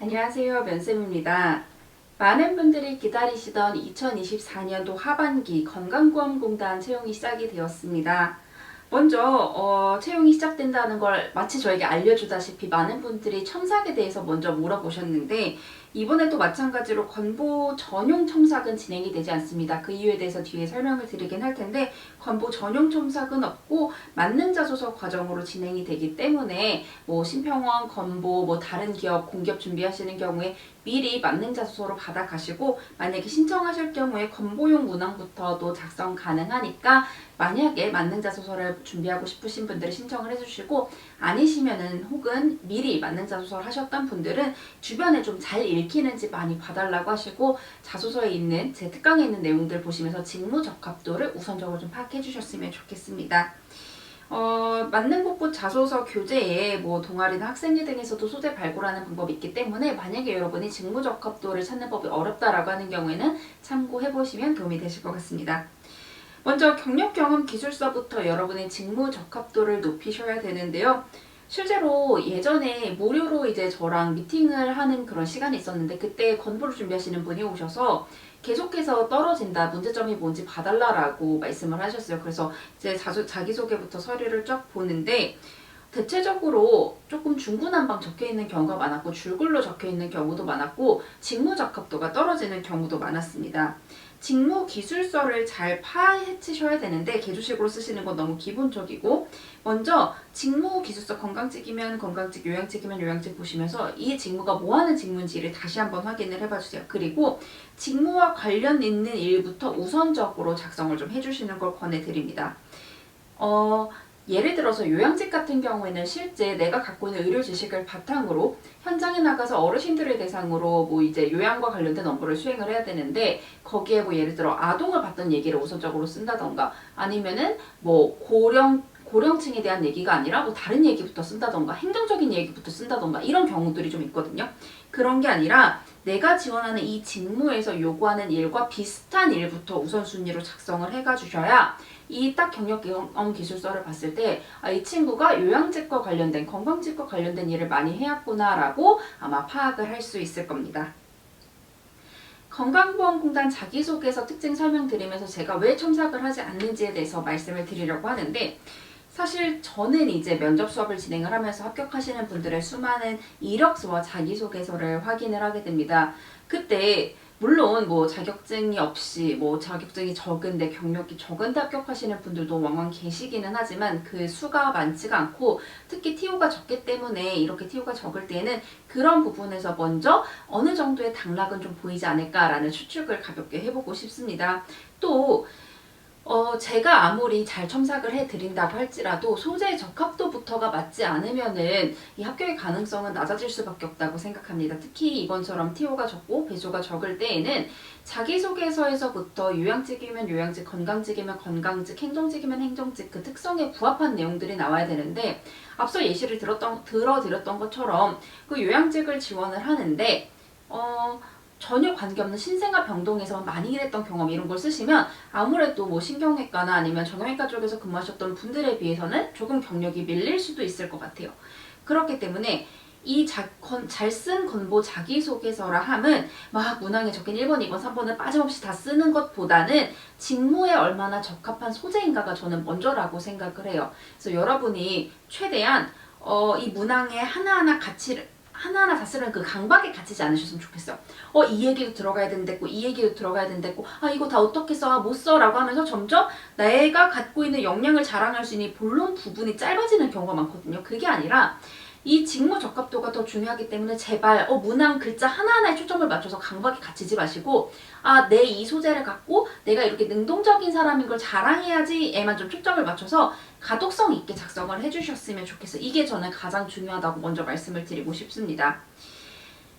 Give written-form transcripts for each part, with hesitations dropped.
안녕하세요. 면쌤입니다. 많은 분들이 기다리시던 2024년도 하반기 건강보험공단 채용이 시작이 되었습니다. 먼저 채용이 시작된다는 걸 마치 저에게 알려주다시피 많은 분들이 첨삭에 대해서 먼저 물어보셨는데 이번에도 마찬가지로 건보 전용 첨삭은 진행이 되지 않습니다. 그 이유에 대해서 뒤에 설명을 드리긴 할 텐데 건보 전용 첨삭은 없고 만능자소서 과정으로 진행이 되기 때문에 신평원, 건보, 다른 기업, 공기업 준비하시는 경우에 미리 만능자소서로 받아가시고 만약에 신청하실 경우에 건보용 문항부터도 작성 가능하니까 만약에 만능자소서를 준비하고 싶으신 분들은 신청을 해주시고 아니시면은 혹은 미리 만능자소서를 하셨던 분들은 주변에 좀 잘 읽히는지 많이 봐달라고 하시고 자소서에 있는 제 특강에 있는 내용들 보시면서 직무적합도를 우선적으로 좀 파악해 주셨으면 좋겠습니다. 만능복부 자소서 교재에 동아리나 학생회 등에서도 소재 발굴하는 방법이 있기 때문에 만약에 여러분이 직무적합도를 찾는 법이 어렵다라고 하는 경우에는 참고해보시면 도움이 되실 것 같습니다. 먼저 경력, 경험, 기술서부터 여러분의 직무 적합도를 높이셔야 되는데요. 실제로 예전에 무료로 이제 저랑 미팅을 하는 그런 시간이 있었는데 그때 건보를 준비하시는 분이 오셔서 계속해서 떨어진다, 문제점이 뭔지 봐달라라고 말씀을 하셨어요. 그래서 이제 자기소개부터 서류를 쫙 보는데 대체적으로 조금 중구난방 적혀있는 경우가 많았고 줄글로 적혀있는 경우도 많았고 직무적합도가 떨어지는 경우도 많았습니다. 직무기술서를 잘 파헤치셔야 되는데 개조식으로 쓰시는 건 너무 기본적이고 먼저 직무기술서 건강직이면 건강직, 요양직이면 요양직 보시면서 이 직무가 뭐하는 직무인지를 다시 한번 확인을 해봐주세요. 그리고 직무와 관련 있는 일부터 우선적으로 작성을 좀 해주시는 걸 권해드립니다. 예를 들어서 요양직 같은 경우에는 실제 내가 갖고 있는 의료 지식을 바탕으로 현장에 나가서 어르신들을 대상으로 이제 요양과 관련된 업무를 수행을 해야 되는데 거기에 예를 들어 아동을 봤던 얘기를 우선적으로 쓴다던가 아니면은 고령층에 대한 얘기가 아니라 다른 얘기부터 쓴다던가 행정적인 얘기부터 쓴다던가 이런 경우들이 좀 있거든요. 그런 게 아니라 내가 지원하는 이 직무에서 요구하는 일과 비슷한 일부터 우선순위로 작성을 해가 주셔야 이 딱 경력 경험 기술서를 봤을 때 이 친구가 요양직과 관련된 건강직과 관련된 일을 많이 해왔구나 라고 아마 파악을 할 수 있을 겁니다. 건강보험공단 자기소개서 특징 설명드리면서 제가 왜 첨삭을 하지 않는지에 대해서 말씀을 드리려고 하는데 사실 저는 이제 면접 수업을 진행을 하면서 합격하시는 분들의 수많은 이력서와 자기소개서를 확인을 하게 됩니다. 그때 물론 자격증이 없이 자격증이 적은데 경력이 적은데 합격하시는 분들도 왕왕 계시기는 하지만 그 수가 많지가 않고 특히 TO가 적기 때문에 이렇게 TO가 적을 때에는 그런 부분에서 먼저 어느 정도의 당락은 좀 보이지 않을까라는 추측을 가볍게 해보고 싶습니다. 또 제가 아무리 잘 첨삭을 해드린다고 할지라도 소재의 적합도부터가 맞지 않으면은 이 합격의 가능성은 낮아질 수밖에 없다고 생각합니다. 특히 이번처럼 TO가 적고 배수가 적을 때에는 자기소개서에서부터 요양직이면 요양직, 건강직이면 건강직, 행정직이면 행정직 그 특성에 부합한 내용들이 나와야 되는데 앞서 예시를 들어드렸던 것처럼 그 요양직을 지원을 하는데 전혀 관계없는 신생아 병동에서 많이 일했던 경험 이런 걸 쓰시면 아무래도 신경외과나 아니면 정형외과 쪽에서 근무하셨던 분들에 비해서는 조금 경력이 밀릴 수도 있을 것 같아요. 그렇기 때문에 이 잘 쓴 건보 자기소개서라 함은 문항에 적힌 1번, 2번, 3번을 빠짐없이 다 쓰는 것보다는 직무에 얼마나 적합한 소재인가가 저는 먼저라고 생각을 해요. 그래서 여러분이 최대한 이 문항에 하나하나 다 쓰는 그 강박에 갇히지 않으셨으면 좋겠어요. 이 얘기도 들어가야 된댔고 이 얘기도 들어가야 된댔고 이거 다 어떻게 써? 못 써? 라고 하면서 점점 내가 갖고 있는 역량을 자랑할 수 있는 본론 부분이 짧아지는 경우가 많거든요. 그게 아니라 이 직무 적합도가 더 중요하기 때문에 제발 문항 글자 하나하나에 초점을 맞춰서 강박에 갇히지 마시고 내 이 소재를 갖고 내가 이렇게 능동적인 사람인 걸 자랑해야지에만 좀 초점을 맞춰서 가독성 있게 작성을 해주셨으면 좋겠어요. 이게 저는 가장 중요하다고 먼저 말씀을 드리고 싶습니다.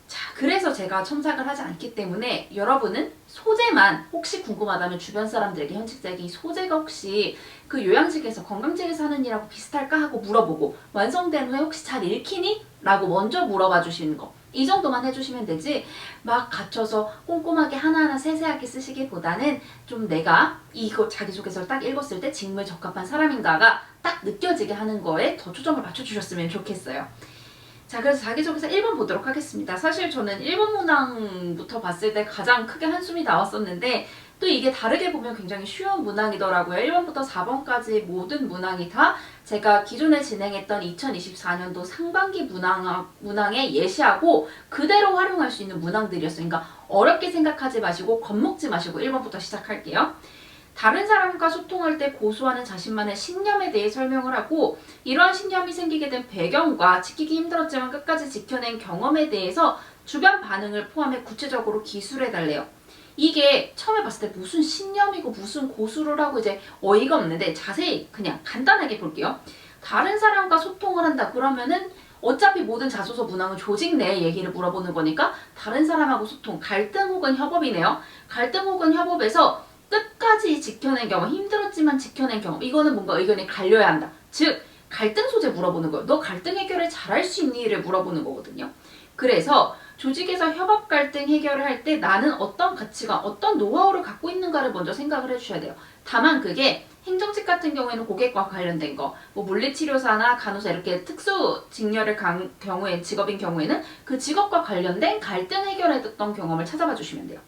자, 그래서 제가 첨삭을 하지 않기 때문에 여러분은 소재만 혹시 궁금하다면 주변 사람들에게 현직자에게 이 소재가 혹시 그 요양직에서 건강직에서 하는 일하고 비슷할까 하고 물어보고 완성된 후에 혹시 잘 읽히니? 라고 먼저 물어봐 주시는 거. 이 정도만 해주시면 되지 막 갇혀서 꼼꼼하게 하나하나 세세하게 쓰시기보다는 좀 내가 이거 자기소개서를 딱 읽었을 때 직무에 적합한 사람인가가 딱 느껴지게 하는 거에 더 초점을 맞춰주셨으면 좋겠어요. 자, 그래서 자기소개서 1번 보도록 하겠습니다. 사실 저는 1번 문항부터 봤을 때 가장 크게 한숨이 나왔었는데 또 이게 다르게 보면 굉장히 쉬운 문항이더라고요. 1번부터 4번까지 모든 문항이 다 제가 기존에 진행했던 2024년도 상반기 문항에 예시하고 그대로 활용할 수 있는 문항들이었어요. 그러니까 어렵게 생각하지 마시고 겁먹지 마시고 1번부터 시작할게요. 다른 사람과 소통할 때 고수하는 자신만의 신념에 대해 설명을 하고 이러한 신념이 생기게 된 배경과 지키기 힘들었지만 끝까지 지켜낸 경험에 대해서 주변 반응을 포함해 구체적으로 기술해달래요. 이게 처음에 봤을 때 무슨 신념이고 무슨 고수를 하고 이제 어이가 없는데 자세히 그냥 간단하게 볼게요. 다른 사람과 소통을 한다 그러면은 어차피 모든 자소서 문항은 조직 내 얘기를 물어보는 거니까 다른 사람하고 소통, 갈등 혹은 협업이네요. 갈등 혹은 협업에서 끝까지 지켜낸 경험, 힘들었지만 지켜낸 경험, 이거는 뭔가 의견이 갈려야 한다. 즉 갈등 소재 물어보는 거예요. 너 갈등 해결을 잘할 수 있니?를 물어보는 거거든요. 그래서 조직에서 협업 갈등 해결을 할 때 나는 어떤 가치가 어떤 노하우를 갖고 있는가를 먼저 생각을 해주셔야 돼요. 다만 그게 행정직 같은 경우에는 고객과 관련된 거, 뭐 물리치료사나 간호사 이렇게 특수 직렬의 경우에 직업인 경우에는 그 직업과 관련된 갈등 해결했던 경험을 찾아봐 주시면 돼요.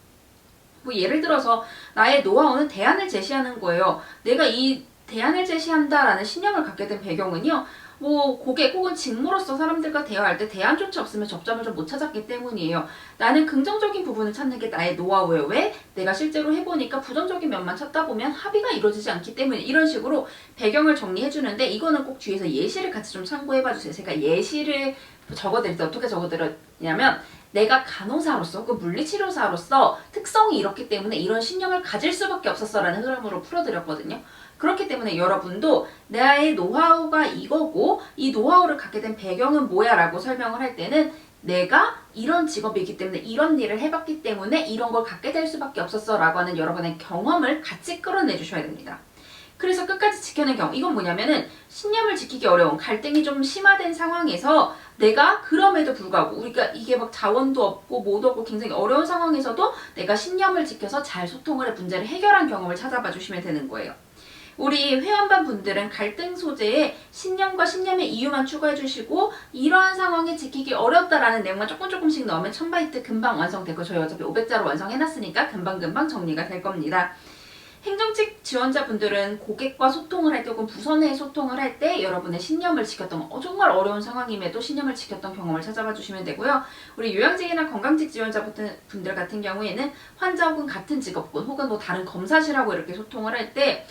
뭐 예를 들어서 나의 노하우는 대안을 제시하는 거예요. 내가 이 대안을 제시한다라는 신념을 갖게 된 배경은요. 뭐 고객 혹은 직무로서 사람들과 대화할 때 대안조차 없으면 접점을 좀 못 찾았기 때문이에요. 나는 긍정적인 부분을 찾는 게 나의 노하우예요. 왜? 내가 실제로 해보니까 부정적인 면만 찾다 보면 합의가 이루어지지 않기 때문에 이런 식으로 배경을 정리해주는데 이거는 꼭 뒤에서 예시를 같이 좀 참고해봐주세요. 제가 예시를 적어드릴 때 어떻게 적어드렸냐면 내가 간호사로서 혹은 물리치료사로서 특성이 이렇기 때문에 이런 신념을 가질 수밖에 없었어 라는 흐름으로 풀어드렸거든요. 그렇기 때문에 여러분도 나의 노하우가 이거고 이 노하우를 갖게 된 배경은 뭐야 라고 설명을 할 때는 내가 이런 직업이기 때문에 이런 일을 해봤기 때문에 이런 걸 갖게 될 수밖에 없었어 라고 하는 여러분의 경험을 같이 끌어내 주셔야 됩니다. 그래서 끝까지 지켜낸 경험, 이건 뭐냐면은 신념을 지키기 어려운 갈등이 좀 심화된 상황에서 내가 그럼에도 불구하고 우리가 이게 막 자원도 없고 뭐도 없고 굉장히 어려운 상황에서도 내가 신념을 지켜서 잘 소통을 해 문제를 해결한 경험을 찾아봐 주시면 되는 거예요. 우리 회원반 분들은 갈등 소재에 신념과 신념의 이유만 추가해 주시고 이러한 상황에 지키기 어렵다라는 내용만 조금씩 넣으면 1000바이트 금방 완성되고 저희 어차피 500자로 완성해놨으니까 금방 정리가 될 겁니다. 행정직 지원자분들은 고객과 소통을 할 때 혹은 부서 내 소통을 할 때 여러분의 신념을 지켰던 정말 어려운 상황임에도 신념을 지켰던 경험을 찾아봐 주시면 되고요. 우리 요양직이나 건강직 지원자분들 같은 경우에는 환자 혹은 같은 직업군 혹은 뭐 다른 검사실하고 이렇게 소통을 할 때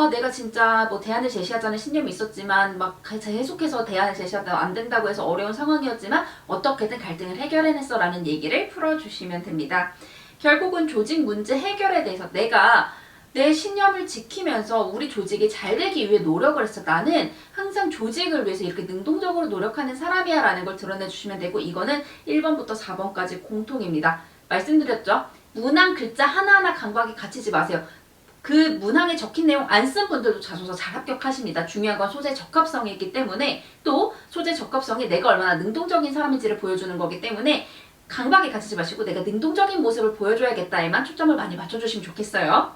내가 진짜 뭐 대안을 제시하자는 신념이 있었지만 막 계속해서 대안을 제시하다 안 된다고 해서 어려운 상황이었지만 어떻게든 갈등을 해결해냈어 라는 얘기를 풀어주시면 됩니다. 결국은 조직 문제 해결에 대해서 내가 내 신념을 지키면서 우리 조직이 잘 되기 위해 노력을 했어. 나는 항상 조직을 위해서 이렇게 능동적으로 노력하는 사람이야 라는 걸 드러내 주시면 되고 이거는 1번부터 4번까지 공통입니다. 말씀드렸죠? 문항 글자 하나하나 간과하게 갇히지 마세요. 그 문항에 적힌 내용 안 쓴 분들도 자소서 잘 합격하십니다. 중요한 건 소재 적합성이 있기 때문에 또 소재 적합성이 내가 얼마나 능동적인 사람인지를 보여주는 거기 때문에 강박에 갇히지 마시고 내가 능동적인 모습을 보여줘야겠다에만 초점을 많이 맞춰주시면 좋겠어요.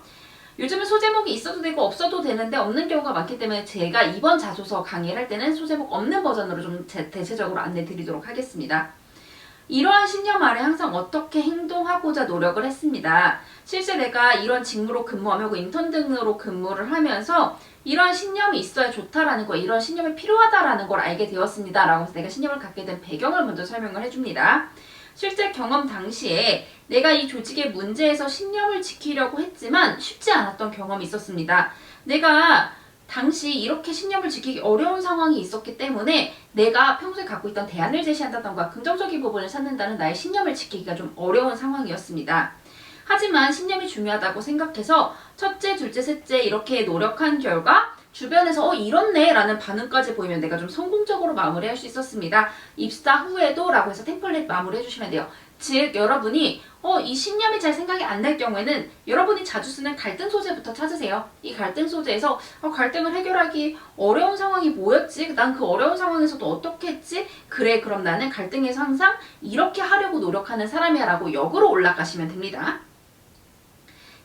요즘은 소제목이 있어도 되고 없어도 되는데 없는 경우가 많기 때문에 제가 이번 자소서 강의를 할 때는 소제목 없는 버전으로 좀 대체적으로 안내 드리도록 하겠습니다. 이러한 신념 아래 항상 어떻게 행동하고자 노력을 했습니다. 실제 내가 이런 직무로 근무하며 인턴 등으로 근무를 하면서 이러한 신념이 있어야 좋다라는 거, 이런 신념이 필요하다라는 걸 알게 되었습니다. 라고 해서 내가 신념을 갖게 된 배경을 먼저 설명을 해줍니다. 실제 경험 당시에 내가 이 조직의 문제에서 신념을 지키려고 했지만 쉽지 않았던 경험이 있었습니다. 내가 당시 이렇게 신념을 지키기 어려운 상황이 있었기 때문에 내가 평소에 갖고 있던 대안을 제시한다던가 긍정적인 부분을 찾는다는 나의 신념을 지키기가 좀 어려운 상황이었습니다. 하지만 신념이 중요하다고 생각해서 첫째, 둘째, 셋째 이렇게 노력한 결과 주변에서 이렇네 라는 반응까지 보이면 내가 좀 성공적으로 마무리할 수 있었습니다. 입사 후에도 라고 해서 템플릿 마무리해 주시면 돼요. 즉 여러분이 이 신념이 잘 생각이 안 날 경우에는 여러분이 자주 쓰는 갈등 소재부터 찾으세요. 이 갈등 소재에서 갈등을 해결하기 어려운 상황이 뭐였지? 난 그 어려운 상황에서도 어떻게 했지? 그래 그럼 나는 갈등에서 항상 이렇게 하려고 노력하는 사람이야 라고 역으로 올라가시면 됩니다.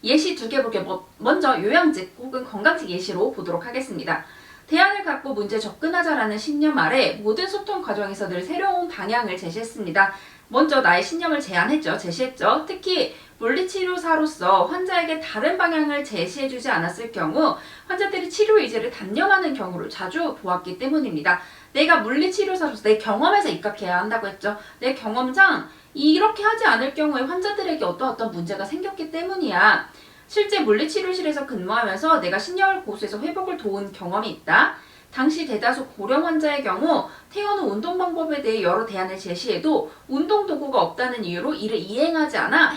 예시 2개 볼게요. 먼저 요양직 혹은 건강직 예시로 보도록 하겠습니다. 대안을 갖고 문제 접근하자라는 신념 아래 모든 소통 과정에서 늘 새로운 방향을 제시했습니다. 먼저 나의 신념을 제시했죠. 특히 물리치료사로서 환자에게 다른 방향을 제시해주지 않았을 경우 환자들이 치료 의지를 단념하는 경우를 자주 보았기 때문입니다. 내가 물리치료사로서 내 경험에서 입각해야 한다고 했죠. 내 경험상 이렇게 하지 않을 경우에 환자들에게 어떤 문제가 생겼기 때문이야. 실제 물리치료실에서 근무하면서 내가 신념을 고수해서 회복을 도운 경험이 있다. 당시 대다수 고령 환자의 경우 퇴원 후 운동 방법에 대해 여러 대안을 제시해도 운동 도구가 없다는 이유로 이를 이행하지 않아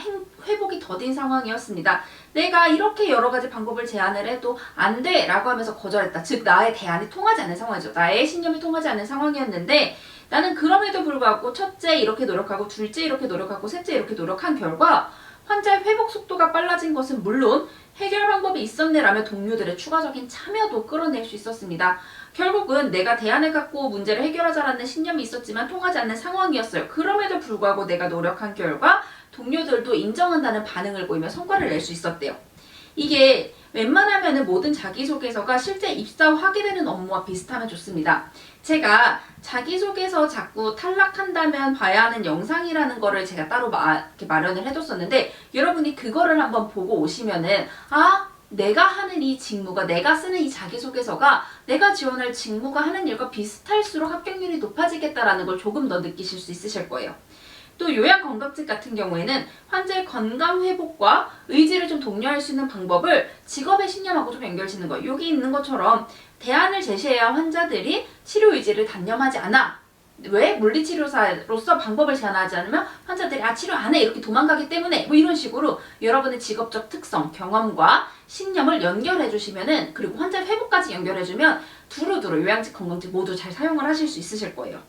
회복이 더딘 상황이었습니다. 내가 이렇게 여러 가지 방법을 제안을 해도 안 돼 라고 하면서 거절했다. 즉 나의 대안이 통하지 않는 상황이죠. 나의 신념이 통하지 않는 상황이었는데 나는 그럼에도 불구하고 첫째 이렇게 노력하고 둘째 이렇게 노력하고 셋째 이렇게 노력한 결과 환자의 회복 속도가 빨라진 것은 물론 해결 방법이 있었네라며 동료들의 추가적인 참여도 끌어낼 수 있었습니다. 결국은 내가 대안을 갖고 문제를 해결하자라는 신념이 있었지만 통하지 않는 상황이었어요. 그럼에도 불구하고 내가 노력한 결과 동료들도 인정한다는 반응을 보이며 성과를 낼 수 있었대요. 이게 웬만하면 모든 자기소개서가 실제 입사 후 하게 되는 업무와 비슷하면 좋습니다. 제가 자기소개서 자꾸 탈락한다면 봐야 하는 영상이라는 거를 제가 따로 이렇게 마련을 해뒀었는데 여러분이 그거를 한번 보고 오시면은 내가 하는 이 직무가 내가 쓰는 이 자기소개서가 내가 지원할 직무가 하는 일과 비슷할수록 합격률이 높아지겠다라는 걸 조금 더 느끼실 수 있으실 거예요. 또 요양건강직 같은 경우에는 환자의 건강 회복과 의지를 좀 독려할 수 있는 방법을 직업의 신념하고 좀 연결짓는 거예요. 여기 있는 것처럼 대안을 제시해야 환자들이 치료 의지를 단념하지 않아. 왜? 물리치료사로서 방법을 제안하지 않으면 환자들이 치료 안 해 이렇게 도망가기 때문에 뭐 이런 식으로 여러분의 직업적 특성, 경험과 신념을 연결해 주시면은 그리고 환자 회복까지 연결해 주면 두루두루 요양직, 건강직 모두 잘 사용을 하실 수 있으실 거예요.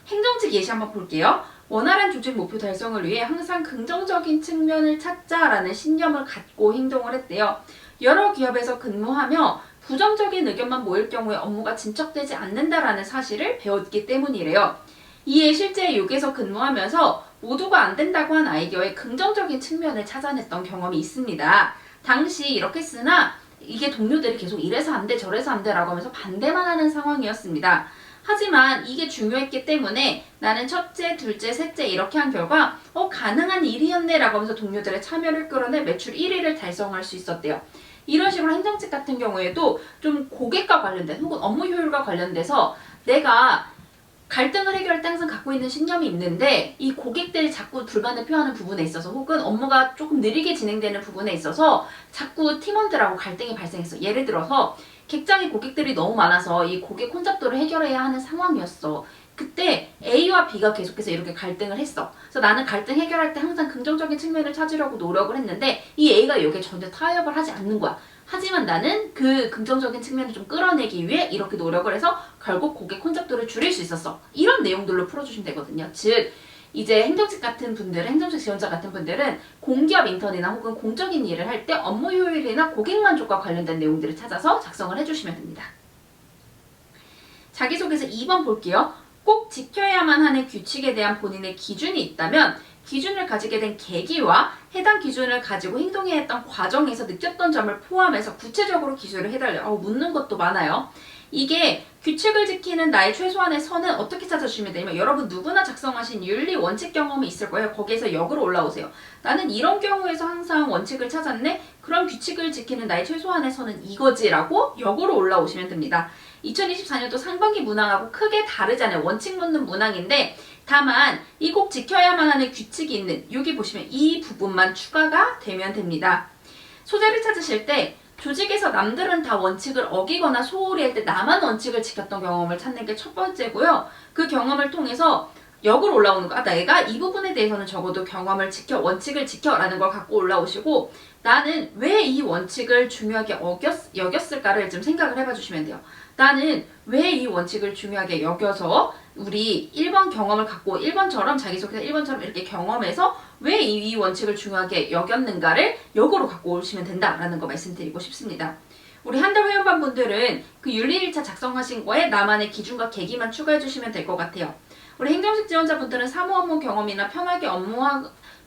행정직 예시 한번 볼게요. 원활한 조직 목표 달성을 위해 항상 긍정적인 측면을 찾자라는 신념을 갖고 행동을 했대요. 여러 기업에서 근무하며 부정적인 의견만 모일 경우에 업무가 진척되지 않는다라는 사실을 배웠기 때문이래요. 이에 실제 여기서 근무하면서 모두가 안 된다고 한 아이디어의 긍정적인 측면을 찾아냈던 경험이 있습니다. 당시 이렇게 쓰나 이게 동료들이 계속 이래서 안 돼 저래서 안 돼 라고 하면서 반대만 하는 상황이었습니다. 하지만 이게 중요했기 때문에 나는 첫째, 둘째, 셋째 이렇게 한 결과 가능한 일이었네 라고 하면서 동료들의 참여를 끌어내 매출 1위를 달성할 수 있었대요. 이런 식으로 행정직 같은 경우에도 좀 고객과 관련된 혹은 업무 효율과 관련돼서 내가 갈등을 해결할 때 항상 갖고 있는 신념이 있는데 이 고객들이 자꾸 불만을 표하는 부분에 있어서 혹은 업무가 조금 느리게 진행되는 부분에 있어서 자꾸 팀원들하고 갈등이 발생했어. 예를 들어서 객장에 고객들이 너무 많아서 이 고객 혼잡도를 해결해야 하는 상황이었어. 그때 A와 B가 계속해서 이렇게 갈등을 했어. 그래서 나는 갈등 해결할 때 항상 긍정적인 측면을 찾으려고 노력을 했는데 이 A가 여기에 전혀 타협을 하지 않는 거야. 하지만 나는 그 긍정적인 측면을 좀 끌어내기 위해 이렇게 노력을 해서 결국 고객 혼잡도를 줄일 수 있었어. 이런 내용들로 풀어주시면 되거든요. 즉 이제 행정직 같은 분들은, 행정직 지원자 같은 분들은 공기업 인턴이나 혹은 공적인 일을 할 때 업무 효율이나 고객 만족과 관련된 내용들을 찾아서 작성을 해주시면 됩니다. 자기소개서 2번 볼게요. 꼭 지켜야만 하는 규칙에 대한 본인의 기준이 있다면 기준을 가지게 된 계기와 해당 기준을 가지고 행동해야 했던 과정에서 느꼈던 점을 포함해서 구체적으로 기술을 해달래요. 묻는 것도 많아요. 이게 규칙을 지키는 나의 최소한의 선은 어떻게 찾아주시면 되냐면 여러분 누구나 작성하신 윤리 원칙 경험이 있을 거예요. 거기에서 역으로 올라오세요. 나는 이런 경우에서 항상 원칙을 찾았네? 그럼 규칙을 지키는 나의 최소한의 선은 이거지 라고 역으로 올라오시면 됩니다. 2024년도 상반기 문항하고 크게 다르잖아요. 원칙 묻는 문항인데 다만 이 꼭 지켜야만 하는 규칙이 있는 여기 보시면 이 부분만 추가가 되면 됩니다. 소재를 찾으실 때 조직에서 남들은 다 원칙을 어기거나 소홀히 할 때 나만 원칙을 지켰던 경험을 찾는 게 첫 번째고요. 그 경험을 통해서 역으로 올라오는 거. 내가 이 부분에 대해서는 적어도 경험을 지켜, 원칙을 지켜라는 걸 갖고 올라오시고 나는 왜 이 원칙을 중요하게 여겼을까를 좀 생각을 해봐 주시면 돼요. 나는 왜 이 원칙을 중요하게 여겨서 우리 1번 경험을 갖고 1번처럼 자기소개서 1번처럼 이렇게 경험해서 왜 이 원칙을 중요하게 여겼는가를 역으로 갖고 오시면 된다라는 거 말씀드리고 싶습니다. 우리 한달 회원반분들은 그 윤리 1차 작성하신 거에 나만의 기준과 계기만 추가해 주시면 될 것 같아요. 우리 행정직 지원자분들은 사무 업무 경험이나 편하게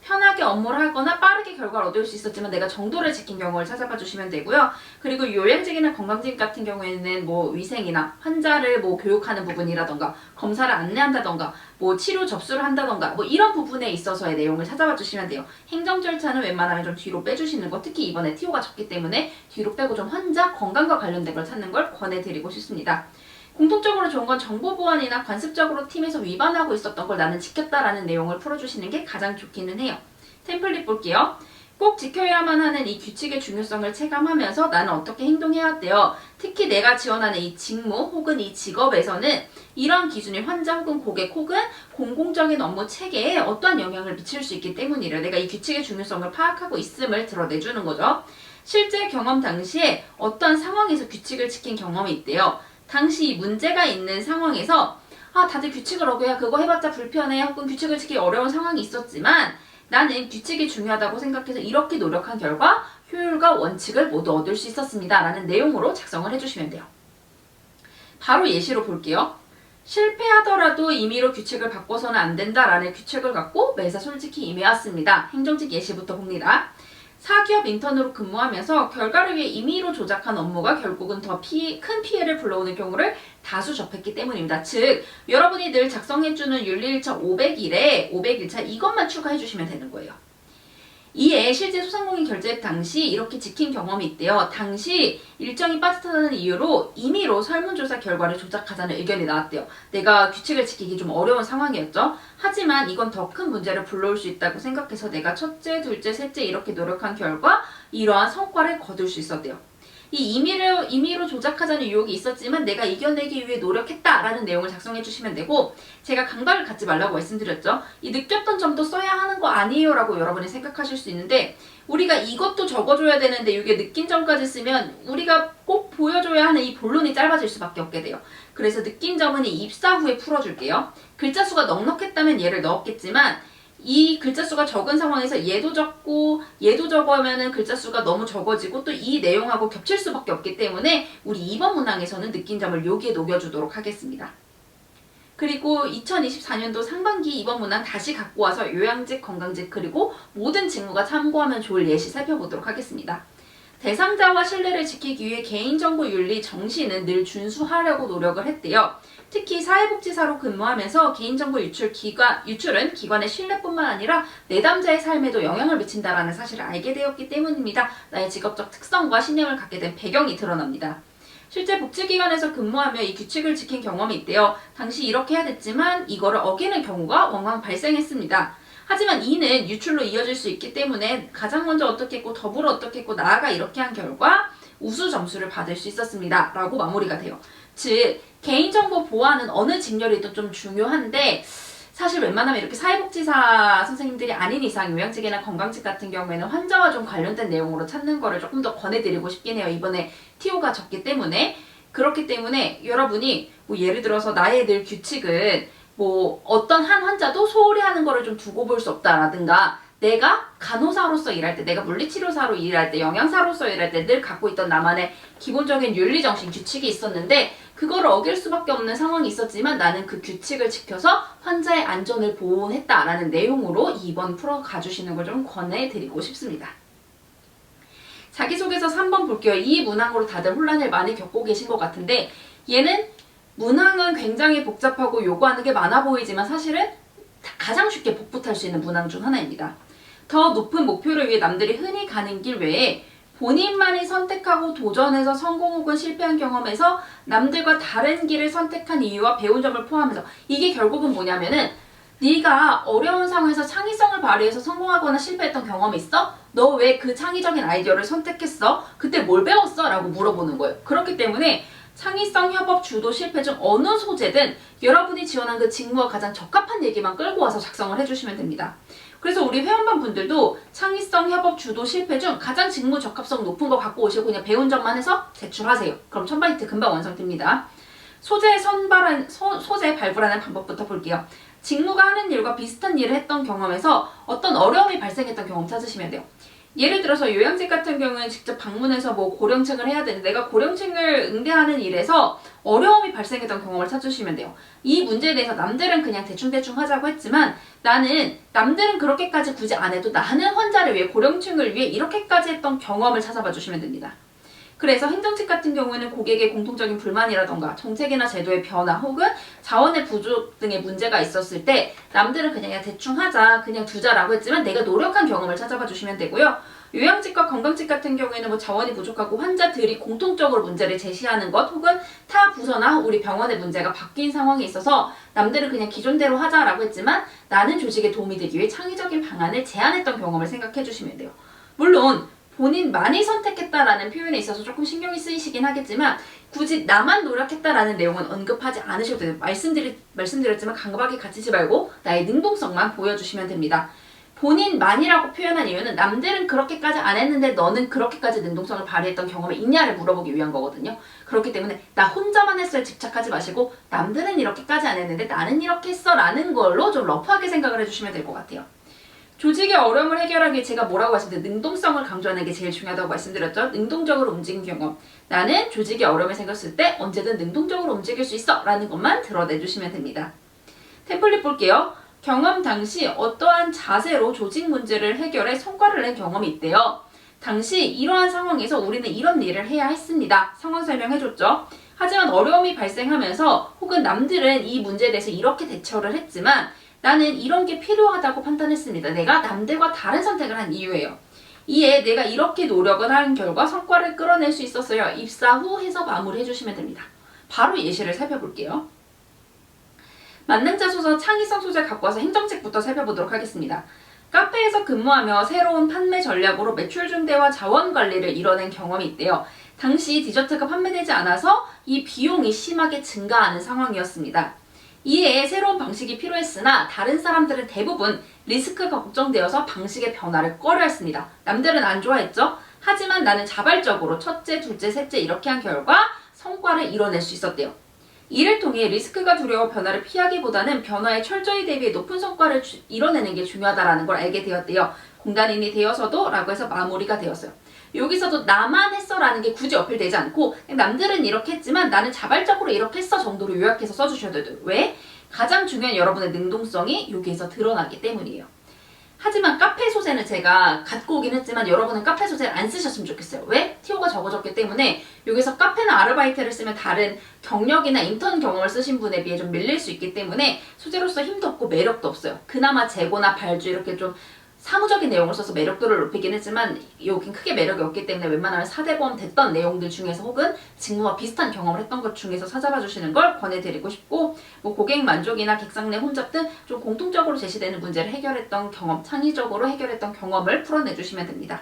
편하게 업무를 하거나 빠르게 결과를 얻을 수 있었지만 내가 정도를 지킨 경우를 찾아봐 주시면 되고요. 그리고 요양직이나 건강직 같은 경우에는 뭐 위생이나 환자를 뭐 교육하는 부분이라던가 검사를 안내한다던가 뭐 치료 접수를 한다던가 뭐 이런 부분에 있어서의 내용을 찾아봐 주시면 돼요. 행정 절차는 웬만하면 좀 뒤로 빼주시는 거, 특히 이번에 TO가 적기 때문에 뒤로 빼고 좀 환자 건강과 관련된 걸 찾는 걸 권해드리고 싶습니다. 공통적으로 좋은 건 정보 보안이나 관습적으로 팀에서 위반하고 있었던 걸 나는 지켰다라는 내용을 풀어주시는 게 가장 좋기는 해요. 템플릿 볼게요. 꼭 지켜야만 하는 이 규칙의 중요성을 체감하면서 나는 어떻게 행동해야 할때요. 특히 내가 지원하는 이 직무 혹은 이 직업에서는 이런 기준이 환자 혹은 고객 혹은 공공적인 업무 체계에 어떠한 영향을 미칠 수 있기 때문이래요. 내가 이 규칙의 중요성을 파악하고 있음을 드러내주는 거죠. 실제 경험 당시에 어떤 상황에서 규칙을 지킨 경험이 있대요. 당시 문제가 있는 상황에서 다들 규칙을 어겨야 그거 해봤자 불편해 혹은 규칙을 지키기 어려운 상황이 있었지만 나는 규칙이 중요하다고 생각해서 이렇게 노력한 결과 효율과 원칙을 모두 얻을 수 있었습니다. 라는 내용으로 작성을 해주시면 돼요. 바로 예시로 볼게요. 실패하더라도 임의로 규칙을 바꿔서는 안 된다라는 규칙을 갖고 매사 솔직히 임해왔습니다. 행정직 예시부터 봅니다. 사기업 인턴으로 근무하면서 결과를 위해 임의로 조작한 업무가 결국은 더 큰 피해를 불러오는 경우를 다수 접했기 때문입니다. 즉, 여러분이 늘 작성해주는 윤리일차 500일차 이것만 추가해주시면 되는 거예요. 이에 실제 소상공인 결제 당시 이렇게 지킨 경험이 있대요. 당시 일정이 빠듯하다는 이유로 임의로 설문조사 결과를 조작하자는 의견이 나왔대요. 내가 규칙을 지키기 좀 어려운 상황이었죠. 하지만 이건 더 큰 문제를 불러올 수 있다고 생각해서 내가 첫째, 둘째, 셋째 이렇게 노력한 결과 이러한 성과를 거둘 수 있었대요. 이 임의로 조작하자는 유혹이 있었지만 내가 이겨내기 위해 노력했다라는 내용을 작성해 주시면 되고, 제가 강박을 갖지 말라고 말씀드렸죠. 이 느꼈던 점도 써야 하는 거 아니에요 라고 여러분이 생각하실 수 있는데, 우리가 이것도 적어줘야 되는데 이게 느낀 점까지 쓰면 우리가 꼭 보여줘야 하는 이 본론이 짧아질 수밖에 없게 돼요. 그래서 느낀 점은 이 입사 후에 풀어줄게요. 글자 수가 넉넉했다면 얘를 넣었겠지만 이 글자 수가 적은 상황에서 얘도 적고 얘도 적으면은 글자 수가 너무 적어지고 또 이 내용하고 겹칠 수밖에 없기 때문에 우리 2번 문항에서는 느낀 점을 여기에 녹여주도록 하겠습니다. 그리고 2024년도 상반기 2번 문항 다시 갖고 와서 요양직, 건강직 그리고 모든 직무가 참고하면 좋을 예시 살펴보도록 하겠습니다. 대상자와 신뢰를 지키기 위해 개인정보 윤리 정신은 늘 준수하려고 노력을 했대요. 특히 사회복지사로 근무하면서 개인정보 유출은 기관의 신뢰뿐만 아니라 내담자의 삶에도 영향을 미친다라는 사실을 알게 되었기 때문입니다. 나의 직업적 특성과 신념을 갖게 된 배경이 드러납니다. 실제 복지기관에서 근무하며 이 규칙을 지킨 경험이 있대요. 당시 이렇게 해야 됐지만 이거를 어기는 경우가 왕왕 발생했습니다. 하지만 이는 유출로 이어질 수 있기 때문에 가장 먼저 어떻게 했고 더불어 어떻게 했고 나아가 이렇게 한 결과 우수 점수를 받을 수 있었습니다. 라고 마무리가 돼요. 즉, 개인정보 보호하는 어느 직렬이든 좀 중요한데 사실 웬만하면 이렇게 사회복지사 선생님들이 아닌 이상 요양직이나 건강직 같은 경우에는 환자와 좀 관련된 내용으로 찾는 거를 조금 더 권해드리고 싶긴 해요. 이번에 TO가 적기 때문에. 그렇기 때문에 여러분이 뭐 예를 들어서 나의 늘 규칙은 뭐 어떤 한 환자도 소홀히 하는 거를 좀 두고 볼 수 없다라든가, 내가 간호사로서 일할 때, 내가 물리치료사로 일할 때, 영양사로서 일할 때 늘 갖고 있던 나만의 기본적인 윤리정신 규칙이 있었는데 그거를 어길 수밖에 없는 상황이 있었지만 나는 그 규칙을 지켜서 환자의 안전을 보호했다라는 내용으로 2번 풀어가주시는 걸 좀 권해드리고 싶습니다. 자기소개서 3번 볼게요. 이 문항으로 다들 혼란을 많이 겪고 계신 것 같은데, 얘는 문항은 굉장히 복잡하고 요구하는 게 많아 보이지만 사실은 가장 쉽게 복붙할 수 있는 문항 중 하나입니다. 더 높은 목표를 위해 남들이 흔히 가는 길 외에 본인만이 선택하고 도전해서 성공 혹은 실패한 경험에서 남들과 다른 길을 선택한 이유와 배운 점을 포함해서, 이게 결국은 뭐냐면은 네가 어려운 상황에서 창의성을 발휘해서 성공하거나 실패했던 경험이 있어? 너 왜 그 창의적인 아이디어를 선택했어? 그때 뭘 배웠어? 라고 물어보는 거예요. 그렇기 때문에 창의성, 협업, 주도, 실패 중 어느 소재든 여러분이 지원한 그 직무와 가장 적합한 얘기만 끌고 와서 작성을 해주시면 됩니다. 그래서 우리 회원반 분들도 창의성, 협업, 주도, 실패 중 가장 직무 적합성 높은 거 갖고 오시고 그냥 배운 점만 해서 제출하세요. 그럼 1000바이트 금방 완성됩니다. 소재 발굴하는 방법부터 볼게요. 직무가 하는 일과 비슷한 일을 했던 경험에서 어떤 어려움이 발생했던 경험 찾으시면 돼요. 예를 들어서 요양직 같은 경우는 직접 방문해서 뭐 고령층을 해야 되는데 내가 고령층을 응대하는 일에서 어려움이 발생했던 경험을 찾으시면 돼요. 이 문제에 대해서 남들은 그냥 대충대충 하자고 했지만 나는 남들은 그렇게까지 굳이 안 해도 나는 환자를 위해 고령층을 위해 이렇게까지 했던 경험을 찾아봐 주시면 됩니다. 그래서 행정직 같은 경우에는 고객의 공통적인 불만이라던가 정책이나 제도의 변화 혹은 자원의 부족 등의 문제가 있었을 때 남들은 그냥 대충 하자, 그냥 두자라고 했지만 내가 노력한 경험을 찾아봐 주시면 되고요. 요양직과 건강직 같은 경우에는 뭐 자원이 부족하고 환자들이 공통적으로 문제를 제시하는 것 혹은 타 부서나 우리 병원의 문제가 바뀐 상황에 있어서 남들은 그냥 기존대로 하자라고 했지만 나는 조직에 도움이 되기 위해 창의적인 방안을 제안했던 경험을 생각해 주시면 돼요. 물론 본인만이 선택했다라는 표현에 있어서 조금 신경이 쓰이시긴 하겠지만 굳이 나만 노력했다라는 내용은 언급하지 않으셔도 돼요. 말씀드렸지만 강박에 갇히지 말고 나의 능동성만 보여주시면 됩니다. 본인만이라고 표현한 이유는 남들은 그렇게까지 안 했는데 너는 그렇게까지 능동성을 발휘했던 경험이 있냐를 물어보기 위한 거거든요. 그렇기 때문에 나 혼자만 했어에 집착하지 마시고 남들은 이렇게까지 안 했는데 나는 이렇게 했어 라는 걸로 좀 러프하게 생각을 해주시면 될 것 같아요. 조직의 어려움을 해결하기 위해 제가 뭐라고 말씀드렸죠? 능동성을 강조하는 게 제일 중요하다고 말씀드렸죠. 능동적으로 움직인 경험. 나는 조직의 어려움이 생겼을 때 언제든 능동적으로 움직일 수 있어 라는 것만 드러내주시면 됩니다. 템플릿 볼게요. 경험 당시 어떠한 자세로 조직 문제를 해결해 성과를 낸 경험이 있대요. 당시 이러한 상황에서 우리는 이런 일을 해야 했습니다. 상황 설명해줬죠. 하지만 어려움이 발생하면서 혹은 남들은 이 문제에 대해서 이렇게 대처를 했지만 나는 이런 게 필요하다고 판단했습니다. 내가 남들과 다른 선택을 한 이유예요. 이에 내가 이렇게 노력을 한 결과 성과를 끌어낼 수 있었어요. 입사 후 해서 마무리해 주시면 됩니다. 바로 예시를 살펴볼게요. 만능자소서 창의성 소재 갖고 와서 행정직부터 살펴보도록 하겠습니다. 카페에서 근무하며 새로운 판매 전략으로 매출 증대와 자원 관리를 이뤄낸 경험이 있대요. 당시 디저트가 판매되지 않아서 이 비용이 심하게 증가하는 상황이었습니다. 이에 새로운 방식이 필요했으나 다른 사람들은 대부분 리스크가 걱정되어서 방식의 변화를 꺼려했습니다. 남들은 안 좋아했죠? 하지만 나는 자발적으로 첫째, 둘째, 셋째 이렇게 한 결과 성과를 이뤄낼 수 있었대요. 이를 통해 리스크가 두려워 변화를 피하기보다는 변화에 철저히 대비해 높은 성과를 이뤄내는 게 중요하다는 걸 알게 되었대요. 공단인이 되어서도 라고 해서 마무리가 되었어요. 여기서도 나만 했어 라는 게 굳이 어필되지 않고 남들은 이렇게 했지만 나는 자발적으로 이렇게 했어 정도로 요약해서 써주셔야 돼요. 왜? 가장 중요한 여러분의 능동성이 여기에서 드러나기 때문이에요. 하지만 카페 소재는 제가 갖고 오긴 했지만 여러분은 카페 소재를 안 쓰셨으면 좋겠어요. 왜? 티오가 적어졌기 때문에 여기서 카페나 아르바이트를 쓰면 다른 경력이나 인턴 경험을 쓰신 분에 비해 좀 밀릴 수 있기 때문에 소재로서 힘도 없고 매력도 없어요. 그나마 재고나 발주 이렇게 좀 사무적인 내용을 써서 매력도를 높이긴 했지만 여긴 크게 매력이 없기 때문에 웬만하면 4대 보험 됐던 내용들 중에서 혹은 직무와 비슷한 경험을 했던 것 중에서 찾아봐 주시는 걸 권해드리고 싶고 뭐 고객 만족이나 객상 내 혼잡 등 좀 공통적으로 제시되는 문제를 해결했던 경험, 창의적으로 해결했던 경험을 풀어내주시면 됩니다.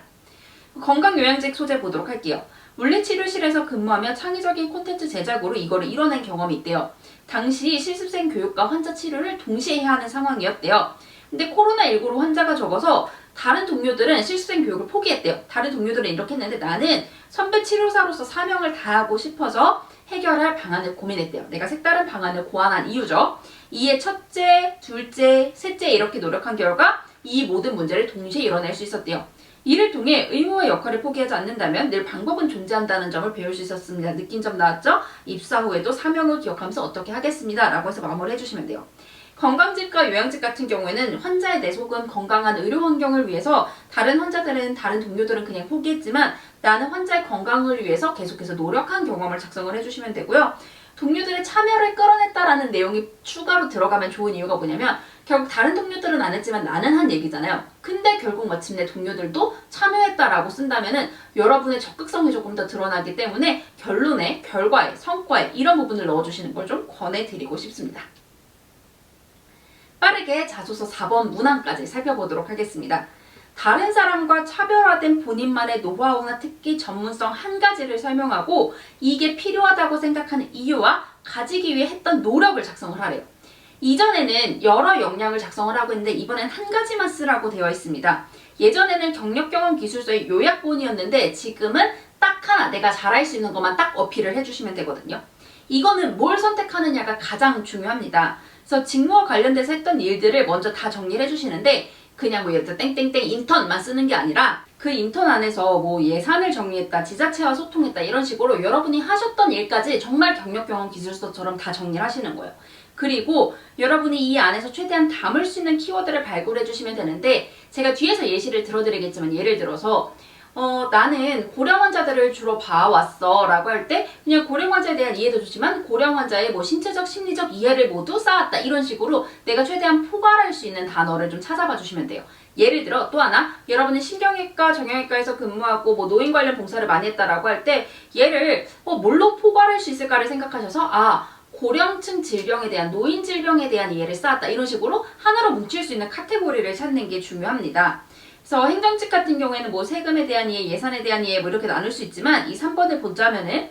건강요양직 소재 보도록 할게요. 물리치료실에서 근무하며 창의적인 콘텐츠 제작으로 이거를 이뤄낸 경험이 있대요. 당시 실습생 교육과 환자 치료를 동시에 해야 하는 상황이었대요. 근데 코로나19로 환자가 적어서 다른 동료들은 실습생 교육을 포기했대요. 다른 동료들은 이렇게 했는데 나는 선배 치료사로서 사명을 다하고 싶어서 해결할 방안을 고민했대요. 내가 색다른 방안을 고안한 이유죠. 이에 첫째, 둘째, 셋째 이렇게 노력한 결과 이 모든 문제를 동시에 이뤄낼 수 있었대요. 이를 통해 의무와 역할을 포기하지 않는다면 늘 방법은 존재한다는 점을 배울 수 있었습니다. 느낀 점 나왔죠? 입사 후에도 사명을 기억하면서 어떻게 하겠습니다. 라고 해서 마무리 해주시면 돼요. 건강직과 요양직 같은 경우에는 환자의 내 속은 건강한 의료 환경을 위해서 다른 환자들은 다른 동료들은 그냥 포기했지만 나는 환자의 건강을 위해서 계속해서 노력한 경험을 작성을 해주시면 되고요. 동료들의 참여를 끌어냈다라는 내용이 추가로 들어가면 좋은 이유가 뭐냐면 결국 다른 동료들은 안 했지만 나는 한 얘기잖아요. 근데 결국 마침내 동료들도 참여했다라고 쓴다면은 여러분의 적극성이 조금 더 드러나기 때문에 결론에, 결과에, 성과에 이런 부분을 넣어주시는 걸 좀 권해드리고 싶습니다. 빠르게 자소서 4번 문항까지 살펴보도록 하겠습니다. 다른 사람과 차별화된 본인만의 노하우나 특기, 전문성 한 가지를 설명하고 이게 필요하다고 생각하는 이유와 가지기 위해 했던 노력을 작성을 하래요. 이전에는 여러 역량을 작성을 하고 있는데 이번엔 한 가지만 쓰라고 되어 있습니다. 예전에는 경력, 경험, 기술서의 요약본이었는데 지금은 딱 하나 내가 잘할 수 있는 것만 딱 어필을 해주시면 되거든요. 이거는 뭘 선택하느냐가 가장 중요합니다. 그래서 직무와 관련돼서 했던 일들을 먼저 다 정리를 해주시는데 그냥 뭐 예를 들어 땡땡땡 인턴만 쓰는 게 아니라 그 인턴 안에서 뭐 예산을 정리했다, 지자체와 소통했다 이런 식으로 여러분이 하셨던 일까지 정말 경력, 경험, 기술서처럼 다 정리를 하시는 거예요. 그리고 여러분이 이 안에서 최대한 담을 수 있는 키워드를 발굴해 주시면 되는데, 제가 뒤에서 예시를 들어드리겠지만, 예를 들어서 나는 고령 환자들을 주로 봐왔어 라고 할 때 그냥 고령 환자에 대한 이해도 좋지만 고령 환자의 뭐 신체적, 심리적 이해를 모두 쌓았다, 이런 식으로 내가 최대한 포괄할 수 있는 단어를 좀 찾아봐 주시면 돼요. 예를 들어 또 하나, 여러분이 신경외과, 정형외과에서 근무하고 뭐 노인 관련 봉사를 많이 했다라고 할 때 얘를 뭘로 포괄할 수 있을까를 생각하셔서 고령층 질병에 대한, 노인 질병에 대한 이해를 쌓았다, 이런 식으로 하나로 뭉칠 수 있는 카테고리를 찾는 게 중요합니다. 그래서 행정직 같은 경우에는 뭐 세금에 대한 이해, 예산에 대한 이해 뭐 이렇게 나눌 수 있지만, 이 3번을 보자면은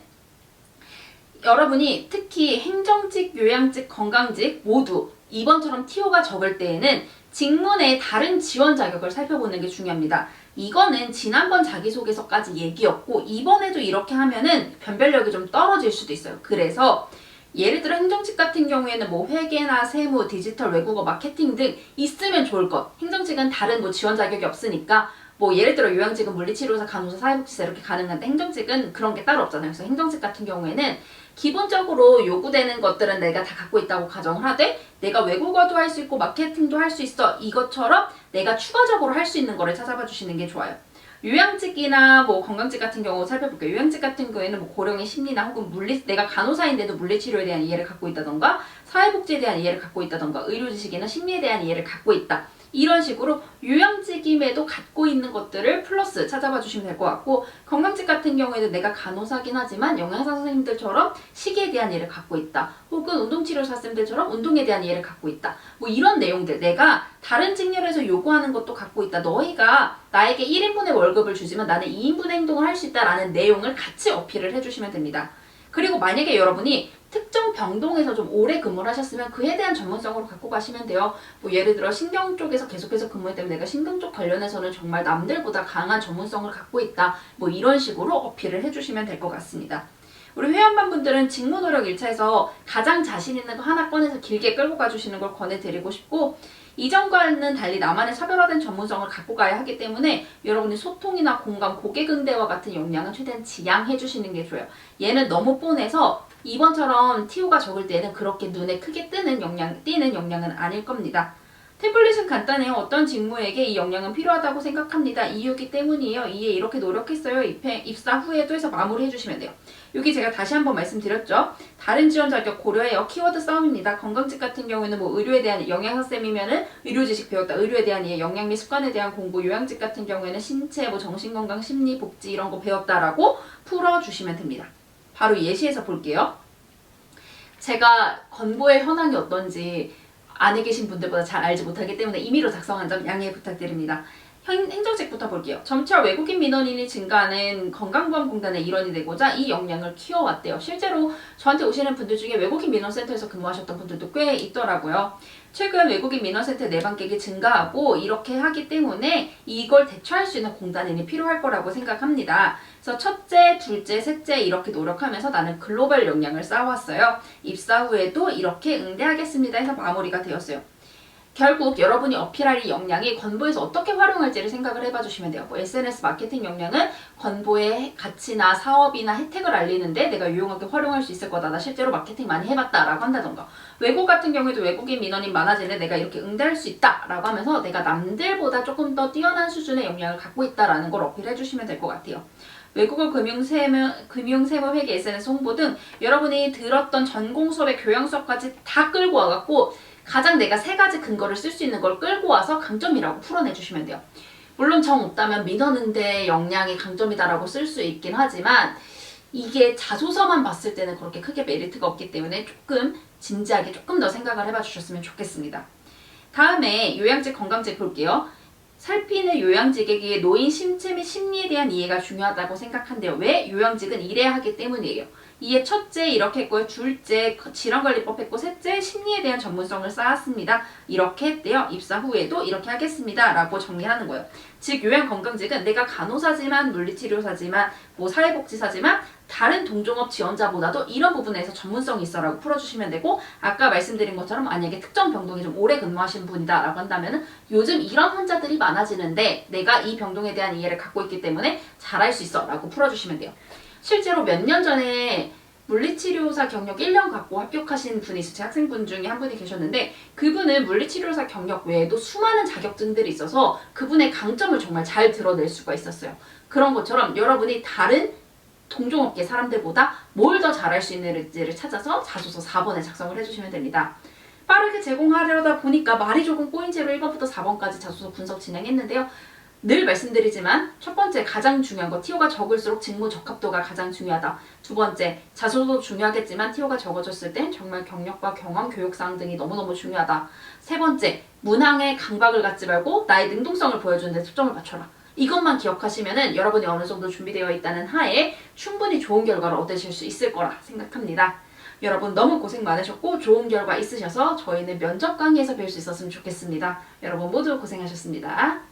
여러분이 특히 행정직, 요양직, 건강직 모두 2번처럼 TO가 적을 때에는 직문의 다른 지원 자격을 살펴보는 게 중요합니다. 이거는 지난번 자기소개서까지 얘기였고, 이번에도 이렇게 하면은 변별력이 좀 떨어질 수도 있어요. 그래서 예를 들어 행정직 같은 경우에는 뭐 회계나 세무, 디지털, 외국어, 마케팅 등 있으면 좋을 것. 행정직은 다른 뭐 지원 자격이 없으니까, 뭐 예를 들어 요양직은 물리치료사, 간호사, 사회복지사 이렇게 가능한데 행정직은 그런 게 따로 없잖아요. 그래서 행정직 같은 경우에는 기본적으로 요구되는 것들은 내가 다 갖고 있다고 가정을 하되, 내가 외국어도 할 수 있고 마케팅도 할 수 있어, 이것처럼 내가 추가적으로 할 수 있는 거를 찾아봐 주시는 게 좋아요. 요양직이나 뭐 건강직 같은 경우 살펴볼게요. 요양직 같은 경우에는 뭐 고령의 심리나 혹은 내가 간호사인데도 물리치료에 대한 이해를 갖고 있다던가, 사회복지에 대한 이해를 갖고 있다던가, 의료지식이나 심리에 대한 이해를 갖고 있다, 이런 식으로 요양직임에도 갖고 있는 것들을 플러스 찾아봐 주시면 될 것 같고, 건강직 같은 경우에는 내가 간호사긴 하지만 영양사 선생님들처럼 식이에 대한 이해를 갖고 있다, 혹은 운동치료사 선생님들처럼 운동에 대한 이해를 갖고 있다, 뭐 이런 내용들, 내가 다른 직렬에서 요구하는 것도 갖고 있다, 너희가 나에게 1인분의 월급을 주지만 나는 2인분의 행동을 할 수 있다라는 내용을 같이 어필을 해주시면 됩니다. 그리고 만약에 여러분이 특정 병동에서 좀 오래 근무를 하셨으면 그에 대한 전문성으로 갖고 가시면 돼요. 뭐 예를 들어 신경 쪽에서 계속해서 근무했다면 내가 신경 쪽 관련해서는 정말 남들보다 강한 전문성을 갖고 있다, 뭐 이런 식으로 어필을 해주시면 될 것 같습니다. 우리 회원반분들은 직무노력 1차에서 가장 자신 있는 거 하나 꺼내서 길게 끌고 가주시는 걸 권해드리고 싶고, 이전과는 달리 나만의 차별화된 전문성을 갖고 가야 하기 때문에 여러분이 소통이나 공감, 고객응대와 같은 역량은 최대한 지양해 주시는 게 좋아요. 얘는 너무 뻔해서 이번처럼 TO가 적을 때는 그렇게 눈에 크게 띄는 역량은 아닐 겁니다. 태블릿은 간단해요. 어떤 직무에게 이 역량은 필요하다고 생각합니다. 이유기 때문이에요. 이에 이렇게 노력했어요. 입사 후에도 해서 마무리해 주시면 돼요. 여기 제가 다시 한번 말씀드렸죠. 다른 지원 자격 고려해요. 키워드 싸움입니다. 건강직 같은 경우에는 뭐 의료에 대한 영양사쌤이면은 의료 지식 배웠다, 의료에 대한 이해, 영양 및 습관에 대한 공부, 요양직 같은 경우에는 신체, 뭐 정신건강, 심리, 복지 이런 거 배웠다라고 풀어주시면 됩니다. 바로 예시에서 볼게요. 제가 건보의 현황이 어떤지 안에 계신 분들보다 잘 알지 못하기 때문에 임의로 작성한 점 양해 부탁드립니다. 행정직부터 볼게요. 점차 외국인 민원인이 증가하는 건강보험공단의 일원이 되고자 이 역량을 키워왔대요. 실제로 저한테 오시는 분들 중에 외국인 민원센터에서 근무하셨던 분들도 꽤 있더라고요. 최근 외국인 민원센터 내방객이 증가하고 이렇게 하기 때문에 이걸 대처할 수 있는 공단인이 필요할 거라고 생각합니다. 그래서 첫째, 둘째, 셋째 이렇게 노력하면서 나는 글로벌 역량을 쌓아왔어요. 입사 후에도 이렇게 응대하겠습니다 해서 마무리가 되었어요. 결국 여러분이 어필할 이 역량이 건보에서 어떻게 활용할지를 생각을 해봐 주시면 돼요. 뭐 SNS 마케팅 역량은 건보의 가치나 사업이나 혜택을 알리는데 내가 유용하게 활용할 수 있을 거다. 나 실제로 마케팅 많이 해봤다 라고 한다던가, 외국 같은 경우에도 외국인 민원인 많아지는데 내가 이렇게 응대할 수 있다 라고 하면서 내가 남들보다 조금 더 뛰어난 수준의 역량을 갖고 있다라는 걸 어필해 주시면 될 것 같아요. 외국어 금융세무 회계 SNS 홍보 등 여러분이 들었던 전공 수업의 교양 수업까지 다 끌고 와갖고 가장 내가 3가지 근거를 쓸 수 있는 걸 끌고 와서 강점이라고 풀어내주시면 돼요. 물론 정 없다면 민원응대 역량이 강점이다라고 쓸 수 있긴 하지만 이게 자소서만 봤을 때는 그렇게 크게 메리트가 없기 때문에 조금 진지하게 조금 더 생각을 해봐 주셨으면 좋겠습니다. 다음에 요양직, 건강직 볼게요. 살피는 요양직에게 노인 신체 및 심리에 대한 이해가 중요하다고 생각한대요. 왜? 요양직은 일해야 하기 때문이에요. 이에 첫째 이렇게 했고요. 둘째 질환관리법 했고 셋째 심리에 대한 전문성을 쌓았습니다. 이렇게 했대요. 입사 후에도 이렇게 하겠습니다. 라고 정리하는 거예요. 즉 요양건강직은 내가 간호사지만 물리치료사지만 뭐 사회복지사지만 다른 동종업 지원자보다도 이런 부분에서 전문성이 있어 라고 풀어주시면 되고 아까 말씀드린 것처럼 만약에 특정 병동에 좀 오래 근무하신 분이다 라고 한다면 요즘 이런 환자들이 많아지는데 내가 이 병동에 대한 이해를 갖고 있기 때문에 잘할 수 있어 라고 풀어주시면 돼요. 실제로 몇 년 전에 물리치료사 경력 1년 갖고 합격하신 분이 있어요. 제 학생분 중에 한 분이 계셨는데 그분은 물리치료사 경력 외에도 수많은 자격증들이 있어서 그분의 강점을 정말 잘 드러낼 수가 있었어요. 그런 것처럼 여러분이 다른 동종업계 사람들보다 뭘 더 잘할 수 있는지를 찾아서 자소서 4번에 작성을 해주시면 됩니다. 빠르게 제공하려다 보니까 말이 조금 꼬인 채로 1번부터 4번까지 자소서 분석 진행했는데요. 늘 말씀드리지만 첫 번째 가장 중요한 거 티오가 적을수록 직무 적합도가 가장 중요하다. 두 번째 자소서도 중요하겠지만 티오가 적어졌을 땐 정말 경력과 경험, 교육사항 등이 너무너무 중요하다. 세 번째 문항에 강박을 갖지 말고 나의 능동성을 보여주는 데 초점을 맞춰라. 이것만 기억하시면은 여러분이 어느 정도 준비되어 있다는 하에 충분히 좋은 결과를 얻으실 수 있을 거라 생각합니다. 여러분 너무 고생 많으셨고 좋은 결과 있으셔서 저희는 면접 강의에서 뵐 수 있었으면 좋겠습니다. 여러분 모두 고생하셨습니다.